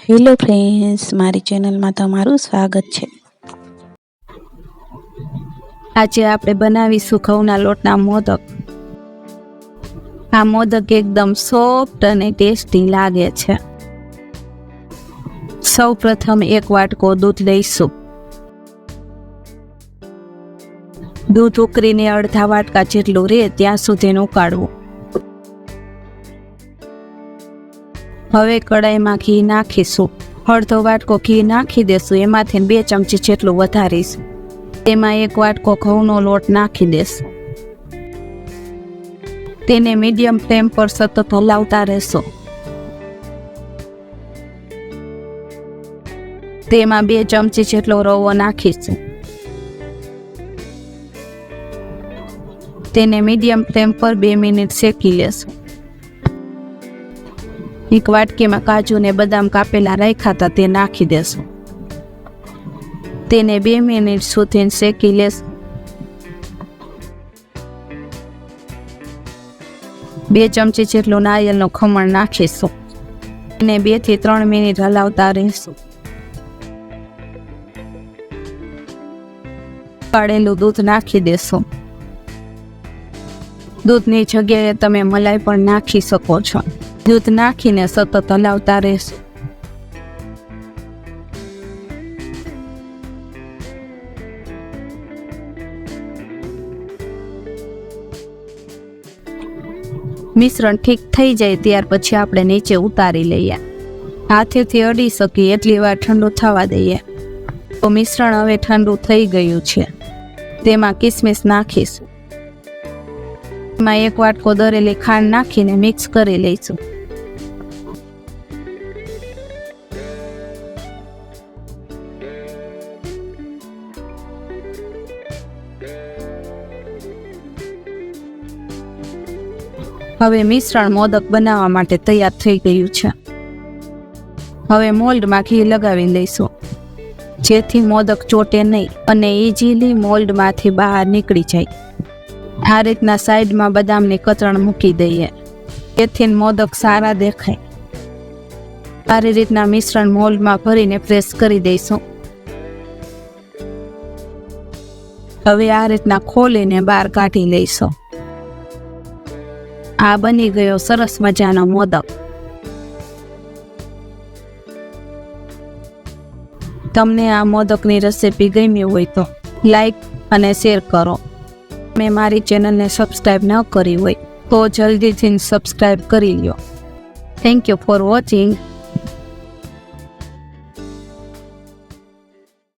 Hello friends, મારી ચેનલમાં તમારું સ્વાગત છે। આજે આપણે બનાવીશું ઘઉંના લોટના મોદક। આ મોદક એકદમ સોફ્ટ અને ટેસ્ટી લાગે છે। સૌપ્રથમ એક વાટકો દૂધ લઈશું। દૂધ ઉકળીને અડધા વાટકા જેટલું રહે ત્યાં સુધી ઉકાળવું। હવે કડાઈમાં ઘી નાખીશું। અડધો વાટકો ઘી નાખી દેશું। એમાંથી 2 ચમચી જેટલું વધારીશું। તેમાં 1 વાટકો ઘઉંનો લોટ નાખી દેશું। તેને મીડિયમ ફ્લેમ પર સતત હલાવતા રહેશું। તેમાં 2 ચમચી જેટલો રવો નાખીશું। તેને મીડિયમ ફ્લેમ પર 2 મિનિટ શેકી લેશું। એક વાટકીમાં કાજુ ને બદામ કાપેલા રાખ્યા હતા તે નાખી દેશું। તેને 2 મિનિટ સુધી શેકી લેશું। 2 ચમચી જેટલું નારિયેળનું ખમણ નાખીશું। તેને 2 થી 3 મિનિટ હલાવતા રહીશું। કાઢેલું દૂધ નાખી દેશું। દૂધની જગ્યાએ તમે મલાઈ પણ નાખી શકો છો। દૂધ નાખીને સતત હલાવતા રહેશું। મિશ્રણ ઠીક થઈ જાય ત્યાર પછી આપણે નીચે ઉતારી લઈએ। હાથેથી અડી શકીએ એટલી વાર ઠંડુ થવા દઈએ। તો મિશ્રણ હવે ઠંડુ થઈ ગયું છે। તેમાં કિસમિસ નાખીશું। એમાં 1 વાટકો દરેલી ખાંડ નાખીને મિક્સ કરી લઈશું। હવે મિશ્રણ મોદક બનાવવા માટે તૈયાર થઈ ગયું છે। હવે મોલ્ડમાં ઘી લગાવી લઈશું જેથી મોદક ચોટે નહીં અને ઇઝીલી મોલ્ડમાંથી બહાર નીકળી જાય। આ રીતના સાઈડમાં બદામની કતરણ મૂકી દઈએ જેથી મોદક સારા દેખાય। સારી રીતના મિશ્રણ મોલ્ડમાં ભરીને પ્રેસ કરી દઈશું। હવે આ રીતના ખોલીને બહાર કાઢી લઈશું। આ બની ગયો સરસ મજાનો મોદક। તમને આ મોદકની રેસિપી ગમી હોય તો લાઈક અને શેર કરો। મેં મારી ચેનલને સબસ્ક્રાઈબ ન કરી હોય તો જલ્દીથી સબસ્ક્રાઈબ કરી લ્યો। Thank you for watching.